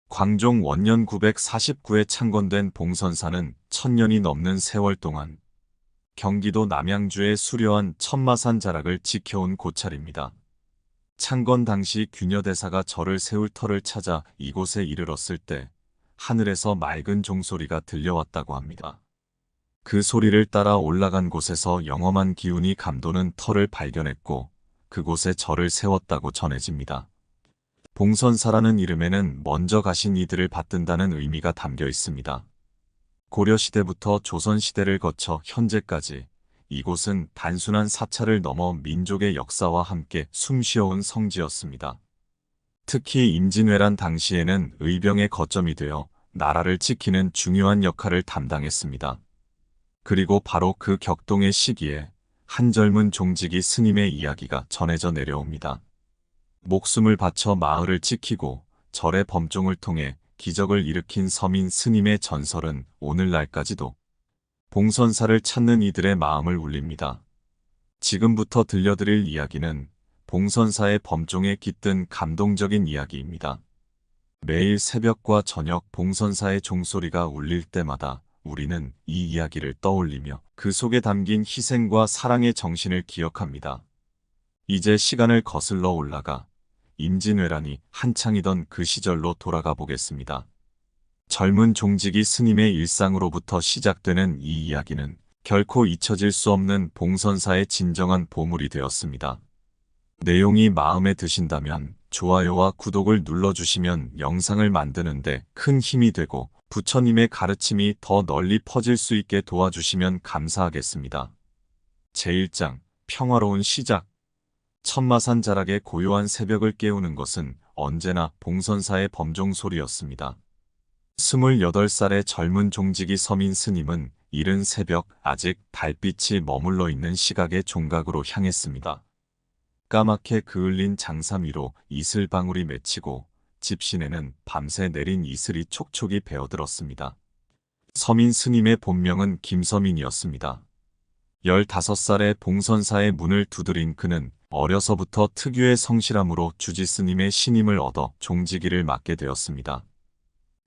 광종 원년 949에 창건된 봉선사는 1000년이 넘는 세월 동안 경기도 남양주의 수려한 천마산 자락을 지켜온 고찰입니다. 창건 당시 귀녀대사가 절을 세울 터를 찾아 이곳에 이르렀을 때 하늘에서 맑은 종소리가 들려왔다고 합니다. 그 소리를 따라 올라간 곳에서 영험한 기운이 감도는 터를 발견했고 그곳에 절을 세웠다고 전해집니다. 봉선사라는 이름에는 먼저 가신 이들을 받든다는 의미가 담겨 있습니다. 고려시대부터 조선시대를 거쳐 현재까지 이곳은 단순한 사찰을 넘어 민족의 역사와 함께 숨쉬어온 성지였습니다. 특히 임진왜란 당시에는 의병의 거점이 되어 나라를 지키는 중요한 역할을 담당했습니다. 그리고 바로 그 격동의 시기에 한 젊은 종직이 스님의 이야기가 전해져 내려옵니다. 목숨을 바쳐 마을을 지키고 절의 범종을 통해 기적을 일으킨 서민 스님의 전설은 오늘날까지도 봉선사를 찾는 이들의 마음을 울립니다. 지금부터 들려드릴 이야기는 봉선사의 범종에 깃든 감동적인 이야기입니다. 매일 새벽과 저녁 봉선사의 종소리가 울릴 때마다 우리는 이 이야기를 떠올리며 그 속에 담긴 희생과 사랑의 정신을 기억합니다. 이제 시간을 거슬러 올라가 임진왜란이 한창이던 그 시절로 돌아가 보겠습니다. 젊은 종직이 스님의 일상으로부터 시작되는 이 이야기는 결코 잊혀질 수 없는 봉선사의 진정한 보물이 되었습니다. 내용이 마음에 드신다면 좋아요와 구독을 눌러주시면 영상을 만드는데 큰 힘이 되고 부처님의 가르침이 더 널리 퍼질 수 있게 도와주시면 감사하겠습니다. 제1장 평화로운 시작. 천마산 자락의 고요한 새벽을 깨우는 것은 언제나 봉선사의 범종 소리였습니다. 28살의 젊은 종직이 서민 스님은 이른 새벽 아직 달빛이 머물러 있는 시각의 종각으로 향했습니다. 까맣게 그을린 장삼 위로 이슬방울이 맺히고 집 시내는 밤새 내린 이슬이 촉촉이 베어들었습니다. 서민 스님의 본명은 김서민이었습니다. 15살의 봉선사의 문을 두드린 그는 어려서부터 특유의 성실함으로 주지스님의 신임을 얻어 종지기를 맡게 되었습니다.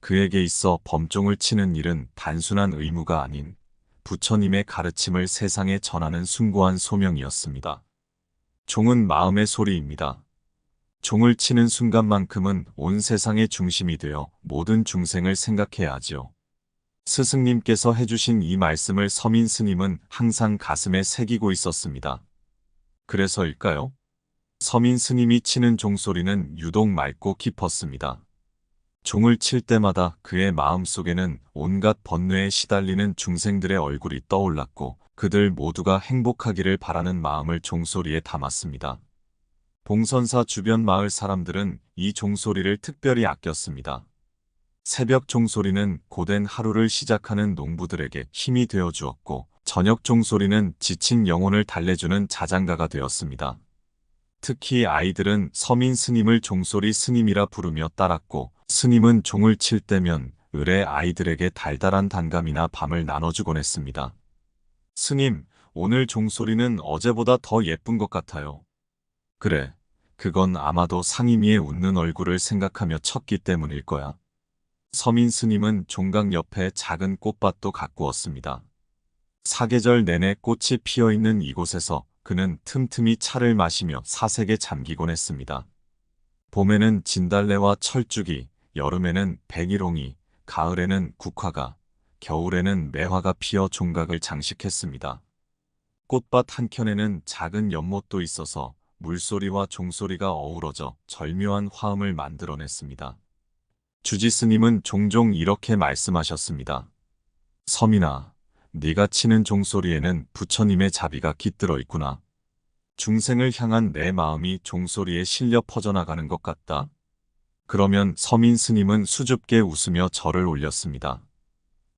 그에게 있어 범종을 치는 일은 단순한 의무가 아닌 부처님의 가르침을 세상에 전하는 숭고한 소명이었습니다. 종은 마음의 소리입니다. 종을 치는 순간만큼은 온 세상의 중심이 되어 모든 중생을 생각해야 하지요. 스승님께서 해주신 이 말씀을 서민 스님은 항상 가슴에 새기고 있었습니다. 그래서일까요? 서민 스님이 치는 종소리는 유독 맑고 깊었습니다. 종을 칠 때마다 그의 마음속에는 온갖 번뇌에 시달리는 중생들의 얼굴이 떠올랐고 그들 모두가 행복하기를 바라는 마음을 종소리에 담았습니다. 봉선사 주변 마을 사람들은 이 종소리를 특별히 아꼈습니다. 새벽 종소리는 고된 하루를 시작하는 농부들에게 힘이 되어 주었고 저녁 종소리는 지친 영혼을 달래주는 자장가가 되었습니다. 특히 아이들은 서민 스님을 종소리 스님이라 부르며 따랐고 스님은 종을 칠 때면 을의 아이들에게 달달한 단감이나 밤을 나눠주곤 했습니다. 스님, 오늘 종소리는 어제보다 더 예쁜 것 같아요. 그래, 그건 아마도 상임이의 웃는 얼굴을 생각하며 쳤기 때문일 거야. 서민 스님은 종각 옆에 작은 꽃밭도 가꾸었습니다. 사계절 내내 꽃이 피어있는 이곳에서 그는 틈틈이 차를 마시며 사색에 잠기곤 했습니다. 봄에는 진달래와 철쭉이, 여름에는 백일홍이, 가을에는 국화가, 겨울에는 매화가 피어 종각을 장식했습니다. 꽃밭 한켠에는 작은 연못도 있어서 물소리와 종소리가 어우러져 절묘한 화음을 만들어냈습니다. 주지스님은 종종 이렇게 말씀하셨습니다. 서민아, 네가 치는 종소리에는 부처님의 자비가 깃들어 있구나. 중생을 향한 내 마음이 종소리에 실려 퍼져나가는 것 같다. 그러면 서민 스님은 수줍게 웃으며 절을 올렸습니다.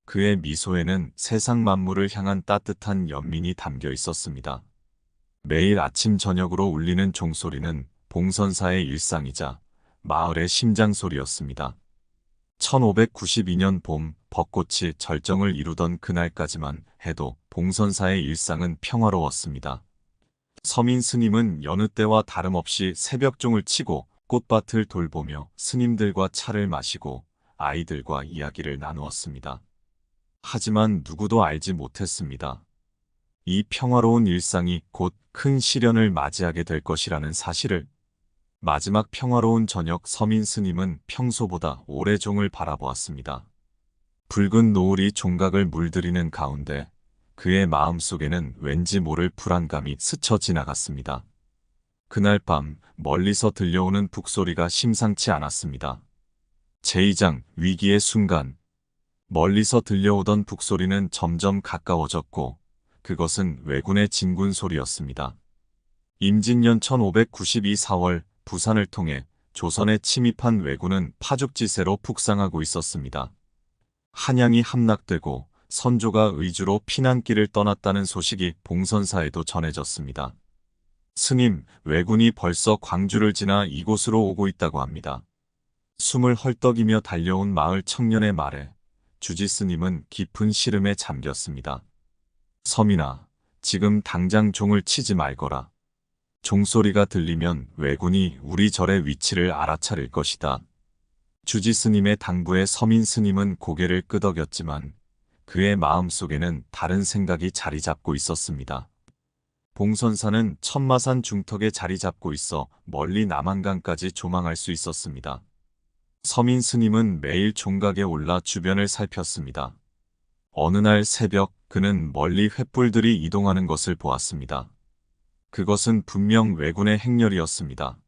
그의 미소에는 세상 만물을 향한 따뜻한 연민이 담겨 있었습니다. 매일 아침 저녁으로 울리는 종소리는 봉선사의 일상이자 마을의 심장소리였습니다. 1592년 봄 벚꽃이 절정을 이루던 그날까지만 해도 봉선사의 일상은 평화로웠습니다. 서민 스님은 여느 때와 다름없이 새벽종을 치고 꽃밭을 돌보며 스님들과 차를 마시고 아이들과 이야기를 나누었습니다. 하지만 누구도 알지 못했습니다. 이 평화로운 일상이 곧 큰 시련을 맞이하게 될 것이라는 사실을. 마지막 평화로운 저녁, 서민 스님은 평소보다 오래 종을 바라보았습니다. 붉은 노을이 종각을 물들이는 가운데 그의 마음속에는 왠지 모를 불안감이 스쳐 지나갔습니다. 그날 밤 멀리서 들려오는 북소리가 심상치 않았습니다. 제2장 위기의 순간. 멀리서 들려오던 북소리는 점점 가까워졌고 그것은 왜군의 진군 소리였습니다. 임진년 1592 4월 부산을 통해 조선에 침입한 왜군은 파죽지세로 북상하고 있었습니다. 한양이 함락되고 선조가 의주로 피난길을 떠났다는 소식이 봉선사에도 전해졌습니다. 스님, 왜군이 벌써 광주를 지나 이곳으로 오고 있다고 합니다. 숨을 헐떡이며 달려온 마을 청년의 말에 주지 스님은 깊은 시름에 잠겼습니다. 서민아, 지금 당장 종을 치지 말거라. 종소리가 들리면 왜군이 우리 절의 위치를 알아차릴 것이다. 주지 스님의 당부에 서민 스님은 고개를 끄덕였지만 그의 마음속에는 다른 생각이 자리 잡고 있었습니다. 봉선사는 천마산 중턱에 자리 잡고 있어 멀리 남한강까지 조망할 수 있었습니다. 서민 스님은 매일 종각에 올라 주변을 살폈습니다. 어느 날 새벽 그는 멀리 횃불들이 이동하는 것을 보았습니다. 그것은 분명 왜군의 행렬이었습니다.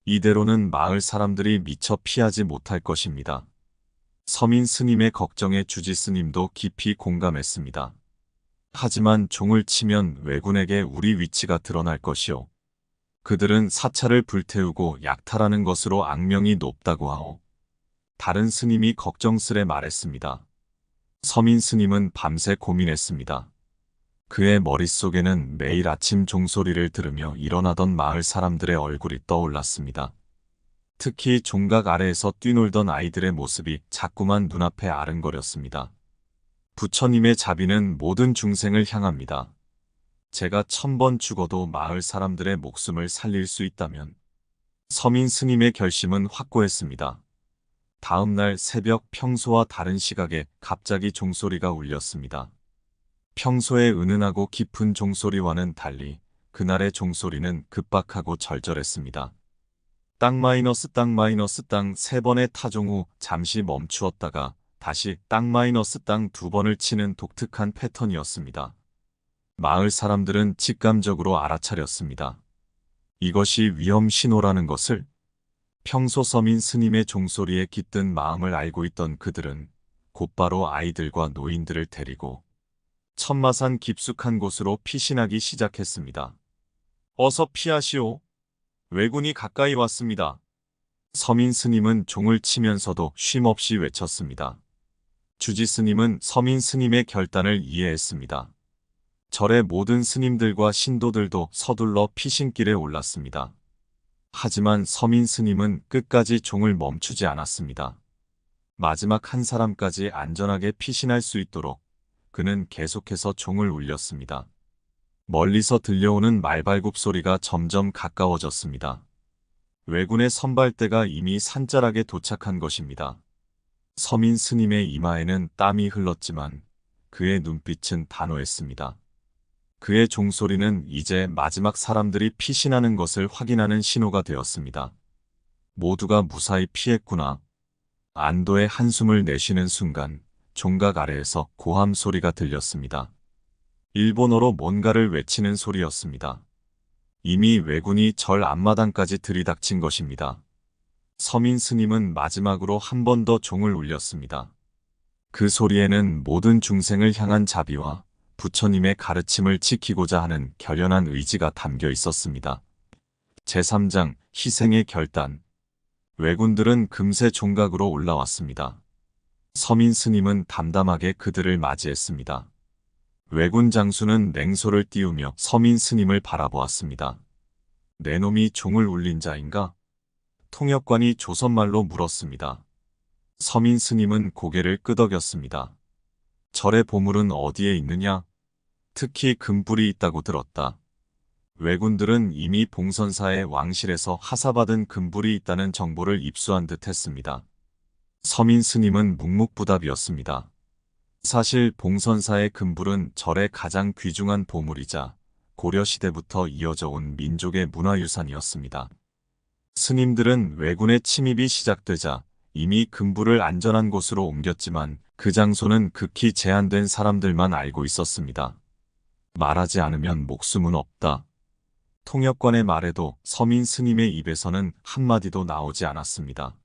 이대로는 마을 사람들이 미처 피하지 못할 것입니다. 서민 스님의 걱정에 주지 스님도 깊이 공감했습니다. 하지만 종을 치면 왜군에게 우리 위치가 드러날 것이오. 그들은 사찰을 불태우고 약탈하는 것으로 악명이 높다고 하오. 다른 스님이 걱정스레 말했습니다. 서민 스님은 밤새 고민했습니다. 그의 머릿속에는 매일 아침 종소리를 들으며 일어나던 마을 사람들의 얼굴이 떠올랐습니다. 특히 종각 아래에서 뛰놀던 아이들의 모습이 자꾸만 눈앞에 아른거렸습니다. 부처님의 자비는 모든 중생을 향합니다. 제가 1000번 죽어도 마을 사람들의 목숨을 살릴 수 있다면. 서민 스님의 결심은 확고했습니다. 다음 날 새벽 평소와 다른 시각에 갑자기 종소리가 울렸습니다. 평소에 은은하고 깊은 종소리와는 달리 그날의 종소리는 급박하고 절절했습니다. 땅 마이너스 땅 마이너스 땅 3번의 타종 후 잠시 멈추었다가 다시 땅 마이너스 땅 2번을 치는 독특한 패턴이었습니다. 마을 사람들은 직감적으로 알아차렸습니다. 이것이 위험 신호라는 것을. 평소 서민 스님의 종소리에 깃든 마음을 알고 있던 그들은 곧바로 아이들과 노인들을 데리고 천마산 깊숙한 곳으로 피신하기 시작했습니다. 어서 피하시오. 왜군이 가까이 왔습니다. 서민 스님은 종을 치면서도 쉼없이 외쳤습니다. 주지 스님은 서민 스님의 결단을 이해했습니다. 절의 모든 스님들과 신도들도 서둘러 피신길에 올랐습니다. 하지만 서민 스님은 끝까지 종을 멈추지 않았습니다. 마지막 한 사람까지 안전하게 피신할 수 있도록 그는 계속해서 종을 울렸습니다. 멀리서 들려오는 말발굽 소리가 점점 가까워졌습니다. 왜군의 선발대가 이미 산자락에 도착한 것입니다. 서민 스님의 이마에는 땀이 흘렀지만 그의 눈빛은 단호했습니다. 그의 종소리는 이제 마지막 사람들이 피신하는 것을 확인하는 신호가 되었습니다. 모두가 무사히 피했구나. 안도의 한숨을 내쉬는 순간 종각 아래에서 고함 소리가 들렸습니다. 일본어로 뭔가를 외치는 소리였습니다. 이미 왜군이 절 앞마당까지 들이닥친 것입니다. 서민 스님은 마지막으로 한 번 더 종을 울렸습니다. 그 소리에는 모든 중생을 향한 자비와 부처님의 가르침을 지키고자 하는 결연한 의지가 담겨 있었습니다. 제3장 희생의 결단. 왜군들은 금세 종각으로 올라왔습니다. 서민 스님은 담담하게 그들을 맞이했습니다. 왜군 장수는 냉소를 띄우며 서민 스님을 바라보았습니다. 내 놈이 종을 울린 자인가? 통역관이 조선말로 물었습니다. 서민 스님은 고개를 끄덕였습니다. 절의 보물은 어디에 있느냐? 특히 금불이 있다고 들었다. 왜군들은 이미 봉선사의 왕실에서 하사받은 금불이 있다는 정보를 입수한 듯 했습니다. 서민 스님은 묵묵부답이었습니다. 사실 봉선사의 금불은 절의 가장 귀중한 보물이자 고려시대부터 이어져 온 민족의 문화유산이었습니다. 스님들은 왜군의 침입이 시작되자 이미 금불을 안전한 곳으로 옮겼지만 그 장소는 극히 제한된 사람들만 알고 있었습니다. 말하지 않으면 목숨은 없다. 통역관의 말에도 서민 스님의 입에서는 한마디도 나오지 않았습니다.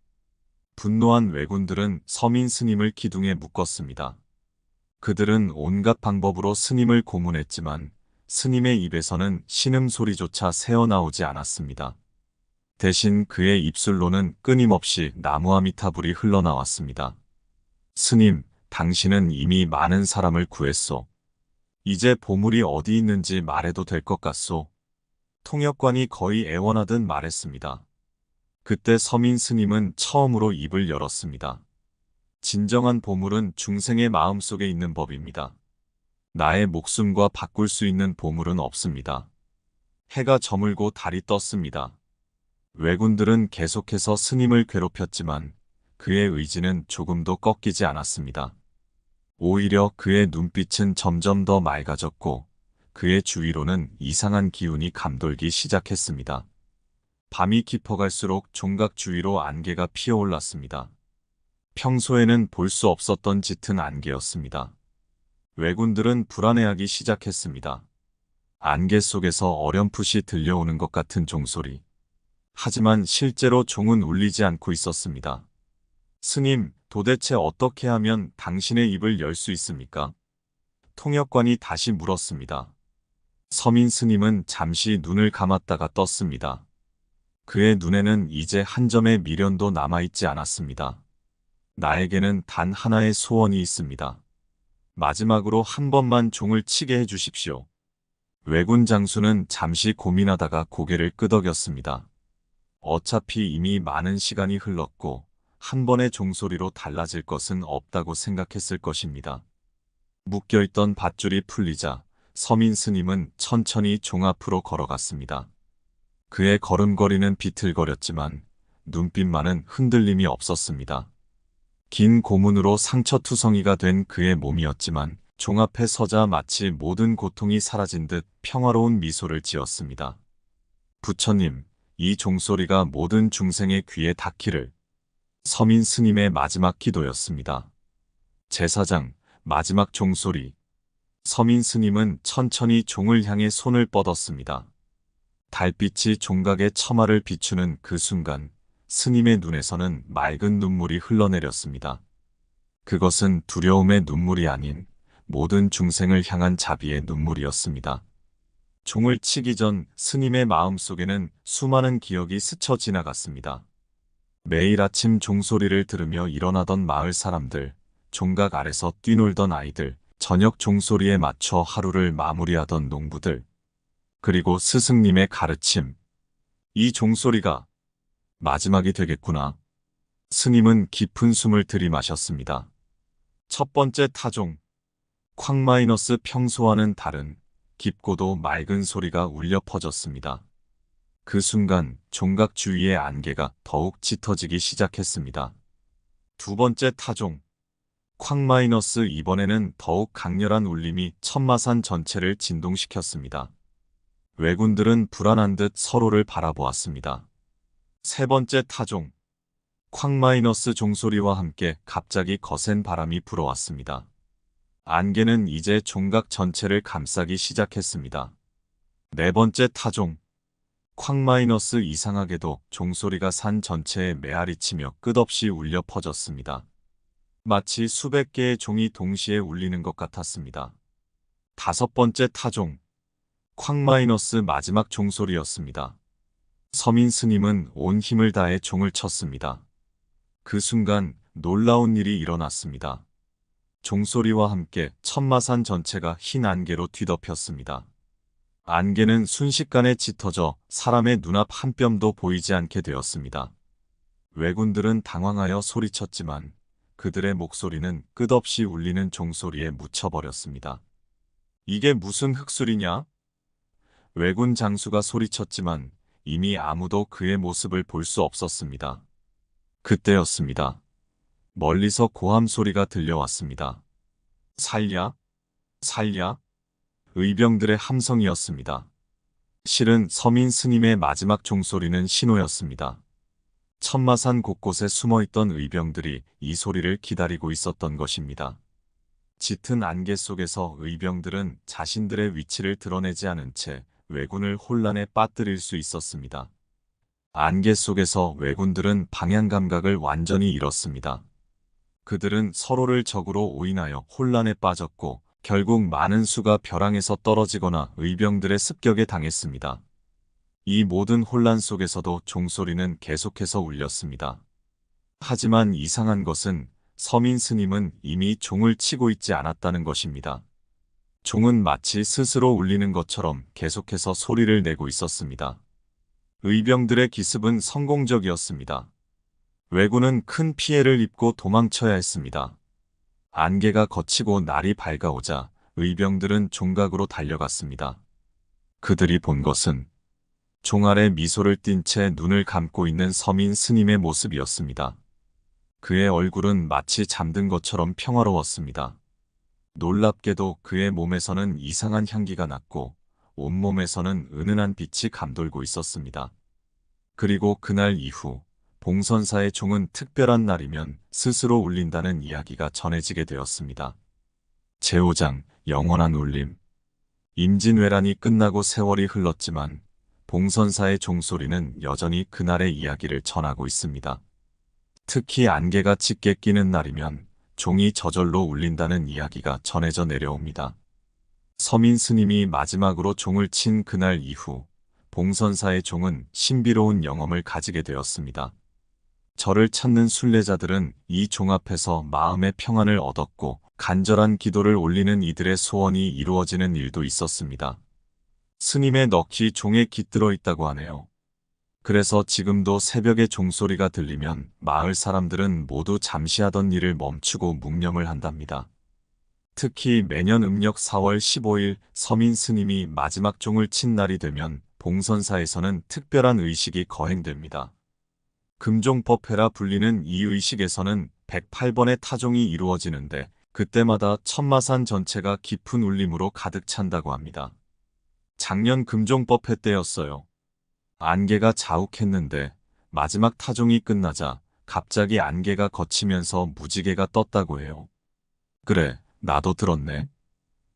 분노한 왜군들은 서민 스님을 기둥에 묶었습니다. 그들은 온갖 방법으로 스님을 고문했지만 스님의 입에서는 신음소리조차 새어나오지 않았습니다. 대신 그의 입술로는 끊임없이 나무아미타불이 흘러나왔습니다. 스님, 당신은 이미 많은 사람을 구했소. 이제 보물이 어디 있는지 말해도 될 것 같소. 통역관이 거의 애원하듯 말했습니다. 그때 서민 스님은 처음으로 입을 열었습니다. 진정한 보물은 중생의 마음속에 있는 법입니다. 나의 목숨과 바꿀 수 있는 보물은 없습니다. 해가 저물고 달이 떴습니다. 왜군들은 계속해서 스님을 괴롭혔지만 그의 의지는 조금도 꺾이지 않았습니다. 오히려 그의 눈빛은 점점 더 맑아졌고 그의 주위로는 이상한 기운이 감돌기 시작했습니다. 밤이 깊어갈수록 종각 주위로 안개가 피어올랐습니다. 평소에는 볼 수 없었던 짙은 안개였습니다. 왜군들은 불안해하기 시작했습니다. 안개 속에서 어렴풋이 들려오는 것 같은 종소리. 하지만 실제로 종은 울리지 않고 있었습니다. 스님, 도대체 어떻게 하면 당신의 입을 열 수 있습니까? 통역관이 다시 물었습니다. 서민 스님은 잠시 눈을 감았다가 떴습니다. 그의 눈에는 이제 한 점의 미련도 남아있지 않았습니다. 나에게는 단 하나의 소원이 있습니다. 마지막으로 한 번만 종을 치게 해주십시오. 왜군 장수는 잠시 고민하다가 고개를 끄덕였습니다. 어차피 이미 많은 시간이 흘렀고 한 번의 종소리로 달라질 것은 없다고 생각했을 것입니다. 묶여있던 밧줄이 풀리자 서민 스님은 천천히 종 앞으로 걸어갔습니다. 그의 걸음걸이는 비틀거렸지만 눈빛만은 흔들림이 없었습니다. 긴 고문으로 상처투성이가 된 그의 몸이었지만 종 앞에 서자 마치 모든 고통이 사라진 듯 평화로운 미소를 지었습니다. 부처님, 이 종소리가 모든 중생의 귀에 닿기를. 서민 스님의 마지막 기도였습니다. 제사장, 마지막 종소리. 서민 스님은 천천히 종을 향해 손을 뻗었습니다. 달빛이 종각의 처마를 비추는 그 순간 스님의 눈에서는 맑은 눈물이 흘러내렸습니다. 그것은 두려움의 눈물이 아닌 모든 중생을 향한 자비의 눈물이었습니다. 종을 치기 전 스님의 마음속에는 수많은 기억이 스쳐 지나갔습니다. 매일 아침 종소리를 들으며 일어나던 마을 사람들, 종각 아래서 뛰놀던 아이들, 저녁 종소리에 맞춰 하루를 마무리하던 농부들, 그리고 스승님의 가르침. 이 종소리가 마지막이 되겠구나. 스님은 깊은 숨을 들이마셨습니다. 첫 번째 타종. 쾅 평소와는 다른 깊고도 맑은 소리가 울려 퍼졌습니다. 그 순간 종각 주위의 안개가 더욱 짙어지기 시작했습니다. 두 번째 타종. 쾅 이번에는 더욱 강렬한 울림이 천마산 전체를 진동시켰습니다. 왜군들은 불안한 듯 서로를 바라보았습니다. 세 번째 타종. 쾅 종소리와 함께 갑자기 거센 바람이 불어왔습니다. 안개는 이제 종각 전체를 감싸기 시작했습니다. 네 번째 타종. 쾅 이상하게도 종소리가 산 전체에 메아리치며 끝없이 울려 퍼졌습니다. 마치 수백 개의 종이 동시에 울리는 것 같았습니다. 다섯 번째 타종. 쾅 마지막 종소리였습니다. 서민 스님은 온 힘을 다해 종을 쳤습니다. 그 순간 놀라운 일이 일어났습니다. 종소리와 함께 천마산 전체가 흰 안개로 뒤덮였습니다. 안개는 순식간에 짙어져 사람의 눈앞 한 뼘도 보이지 않게 되었습니다. 왜군들은 당황하여 소리쳤지만 그들의 목소리는 끝없이 울리는 종소리에 묻혀버렸습니다. 이게 무슨 흑술이냐? 왜군 장수가 소리쳤지만 이미 아무도 그의 모습을 볼 수 없었습니다. 그때였습니다. 멀리서 고함 소리가 들려왔습니다. 살랴, 살랴. 의병들의 함성이었습니다. 실은 서민 스님의 마지막 종소리는 신호였습니다. 천마산 곳곳에 숨어있던 의병들이 이 소리를 기다리고 있었던 것입니다. 짙은 안개 속에서 의병들은 자신들의 위치를 드러내지 않은 채 왜군을 혼란에 빠뜨릴 수 있었습니다. 안개 속에서 왜군들은 방향 감각을 완전히 잃었습니다. 그들은 서로를 적으로 오인하여 혼란에 빠졌고 결국 많은 수가 벼랑에서 떨어지거나 의병들의 습격에 당했습니다. 이 모든 혼란 속에서도 종소리는 계속해서 울렸습니다. 하지만 이상한 것은 서민 스님은 이미 종을 치고 있지 않았다는 것입니다. 종은 마치 스스로 울리는 것처럼 계속해서 소리를 내고 있었습니다. 의병들의 기습은 성공적이었습니다. 왜군은 큰 피해를 입고 도망쳐야 했습니다. 안개가 걷히고 날이 밝아오자 의병들은 종각으로 달려갔습니다. 그들이 본 것은 종 아래 미소를 띤 채 눈을 감고 있는 서민 스님의 모습이었습니다. 그의 얼굴은 마치 잠든 것처럼 평화로웠습니다. 놀랍게도 그의 몸에서는 이상한 향기가 났고 온몸에서는 은은한 빛이 감돌고 있었습니다. 그리고 그날 이후 봉선사의 종은 특별한 날이면 스스로 울린다는 이야기가 전해지게 되었습니다. 제5장 영원한 울림. 임진왜란이 끝나고 세월이 흘렀지만 봉선사의 종소리는 여전히 그날의 이야기를 전하고 있습니다. 특히 안개가 짙게 끼는 날이면 종이 저절로 울린다는 이야기가 전해져 내려옵니다. 서민 스님이 마지막으로 종을 친 그날 이후 봉선사의 종은 신비로운 영험을 가지게 되었습니다. 저를 찾는 순례자들은 이 종 앞에서 마음의 평안을 얻었고 간절한 기도를 올리는 이들의 소원이 이루어지는 일도 있었습니다. 스님의 넋이 종에 깃들어 있다고 하네요. 그래서 지금도 새벽에 종소리가 들리면 마을 사람들은 모두 잠시 하던 일을 멈추고 묵념을 한답니다. 특히 매년 음력 4월 15일 서민 스님이 마지막 종을 친 날이 되면 봉선사에서는 특별한 의식이 거행됩니다. 금종법회라 불리는 이 의식에서는 108번의 타종이 이루어지는데 그때마다 천마산 전체가 깊은 울림으로 가득 찬다고 합니다. 작년 금종법회 때였어요. 안개가 자욱했는데 마지막 타종이 끝나자 갑자기 안개가 걷히면서 무지개가 떴다고 해요. 그래, 나도 들었네.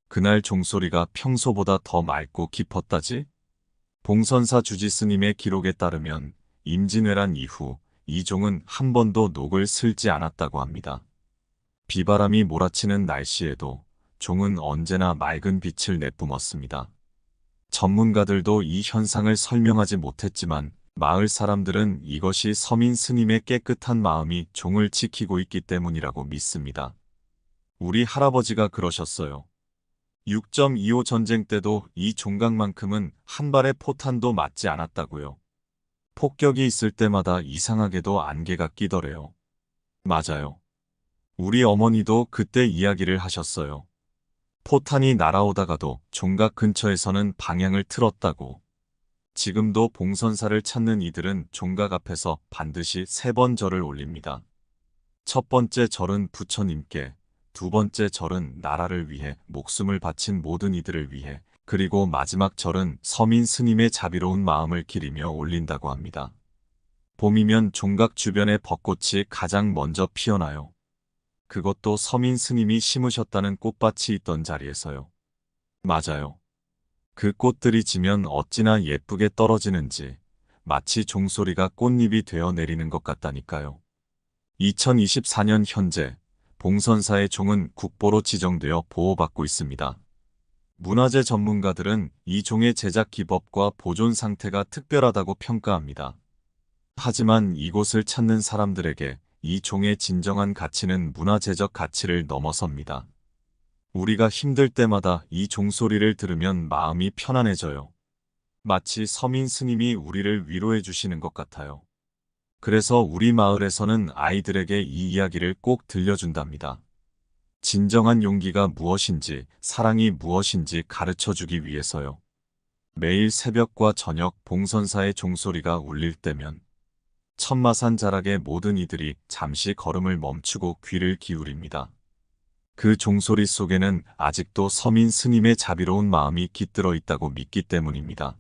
그날 종소리가 평소보다 더 맑고 깊었다지? 봉선사 주지스님의 기록에 따르면 임진왜란 이후 이 종은 한 번도 녹을 슬지 않았다고 합니다. 비바람이 몰아치는 날씨에도 종은 언제나 맑은 빛을 내뿜었습니다. 전문가들도 이 현상을 설명하지 못했지만 마을 사람들은 이것이 서민 스님의 깨끗한 마음이 종을 지키고 있기 때문이라고 믿습니다. 우리 할아버지가 그러셨어요. 6.25 전쟁 때도 이 종각만큼은 한 발의 포탄도 맞지 않았다고요. 폭격이 있을 때마다 이상하게도 안개가 끼더래요. 맞아요. 우리 어머니도 그때 이야기를 하셨어요. 포탄이 날아오다가도 종각 근처에서는 방향을 틀었다고. 지금도 봉선사를 찾는 이들은 종각 앞에서 반드시 3번 절을 올립니다. 첫 번째 절은 부처님께, 두 번째 절은 나라를 위해 목숨을 바친 모든 이들을 위해, 그리고 마지막 절은 서민 스님의 자비로운 마음을 기리며 올린다고 합니다. 봄이면 종각 주변의 벚꽃이 가장 먼저 피어나요. 그것도 서민 스님이 심으셨다는 꽃밭이 있던 자리에서요. 맞아요. 그 꽃들이 지면 어찌나 예쁘게 떨어지는지 마치 종소리가 꽃잎이 되어 내리는 것 같다니까요. 2024년 현재 봉선사의 종은 국보로 지정되어 보호받고 있습니다. 문화재 전문가들은 이 종의 제작 기법과 보존 상태가 특별하다고 평가합니다. 하지만 이곳을 찾는 사람들에게 이 종의 진정한 가치는 문화재적 가치를 넘어섭니다. 우리가 힘들 때마다 이 종소리를 들으면 마음이 편안해져요. 마치 서민 스님이 우리를 위로해 주시는 것 같아요. 그래서 우리 마을에서는 아이들에게 이 이야기를 꼭 들려준답니다. 진정한 용기가 무엇인지, 사랑이 무엇인지 가르쳐주기 위해서요. 매일 새벽과 저녁 봉선사의 종소리가 울릴 때면 천마산 자락의 모든 이들이 잠시 걸음을 멈추고 귀를 기울입니다. 그 종소리 속에는 아직도 서민 스님의 자비로운 마음이 깃들어 있다고 믿기 때문입니다.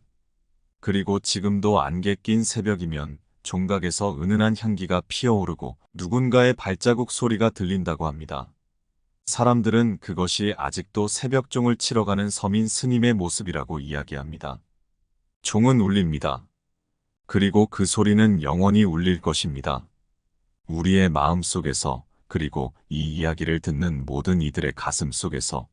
그리고 지금도 안개 낀 새벽이면 종각에서 은은한 향기가 피어오르고 누군가의 발자국 소리가 들린다고 합니다. 사람들은 그것이 아직도 새벽종을 치러 가는 서민 스님의 모습이라고 이야기합니다. 종은 울립니다. 그리고 그 소리는 영원히 울릴 것입니다. 우리의 마음 속에서, 그리고 이 이야기를 듣는 모든 이들의 가슴 속에서.